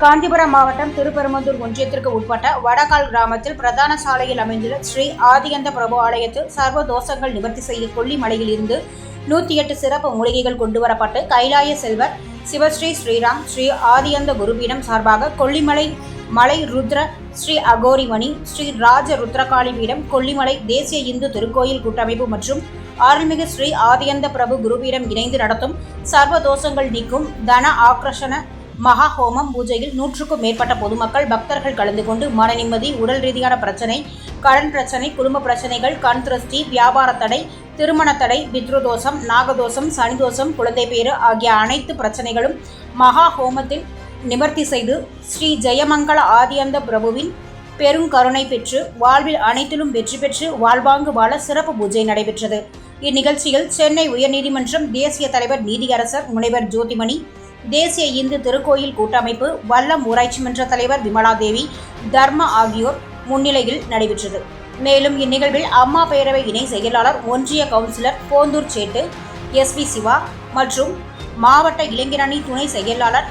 காஞ்சிபுரம் மாவட்டம் திருப்பெரும்புதூர் ஒன்றியத்திற்கு உட்பட்ட வடகால் கிராமத்தில் பிரதான சாலையில் அமைந்துள்ள ஸ்ரீ ஆதியந்த பிரபு ஆலயத்தில் சர்வ தோஷங்கள் நிவர்த்தி செய்ய கொல்லிமலையில் இருந்து 108 சிறப்பு மூலிகைகள் கொண்டுவரப்பட்டு கைலாய செல்வர் சிவஸ்ரீ ஸ்ரீராம் ஸ்ரீ ஆதியந்த குருபீடம் சார்பாக கொல்லிமலை மலை ருத்ர ஸ்ரீ அகோரிமணி ஸ்ரீ ராஜ ருத்ரகாளி பீடம் கொல்லிமலை தேசிய இந்து திருக்கோயில் கூட்டமைப்பு மற்றும் அருள்மிகு ஸ்ரீ ஆதியந்த பிரபு குருபீடம் இணைந்து நடத்தும் சர்வ தோஷங்கள் நீக்கும் தன ஆக்ரஷண மகா ஹோமம் பூஜையில் 100க்கும் மேற்பட்ட பொதுமக்கள் பக்தர்கள் கலந்து கொண்டு மன நிம்மதி, உடல் ரீதியான பிரச்சனை, கடன் பிரச்சனை, குடும்ப பிரச்சனைகள், கண் திருஷ்டி, வியாபார தடை, திருமண தடை, பித்ருதோஷம், நாகதோஷம், சனிதோஷம், குழந்தை பேறு ஆகிய அனைத்து பிரச்சனைகளும் மகா ஹோமத்தில் நிவர்த்தி செய்து ஸ்ரீ ஜெயமங்கல ஆதியந்த பிரபுவின் பெருங்கருணை பெற்று வாழ்வில் அனைத்திலும் வெற்றி பெற்று வாழ்வாங்கு வாழ சிறப்பு பூஜை நடைபெற்றது. இந்நிகழ்ச்சியில் சென்னை உயர்நீதிமன்றம் தேசிய தலைவர் நீதியரசர் முனைவர் ஜோதிமணி, தேசிய இந்து திருக்கோயில் கூட்டமைப்பு, வல்லம் ஊராட்சி மன்ற தலைவர் விமலாதேவி, தர்மா ஆகியோர் முன்னிலையில் நடைபெற்றது. மேலும் இந்நிகழ்வில் அம்மா பேரவை இணை செயலாளர், ஒன்றிய கவுன்சிலர் போந்தூர் சேட்டு, SP சிவா மற்றும் மாவட்ட இளைஞரணி துணை செயலாளர்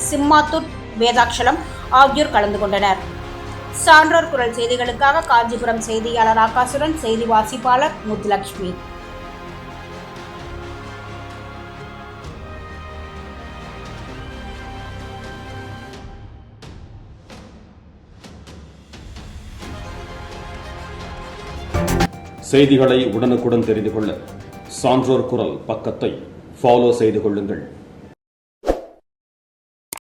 சிம்மாத்தூர் வேதாட்சலம் ஆகியோர் கலந்து கொண்டனர். சான்றோர் குரல் செய்திகளுக்காக காஞ்சிபுரம் செய்தியாளர் ஆகாசுடன் செய்தி வாசிப்பாளர் முத்துலட்சுமி. செய்திகளை உடனுக்குடன் தெரிந்து கொள்ள சான்றோர் குரல் பக்கத்தை ஃபாலோ செய்து கொள்ளுங்கள்.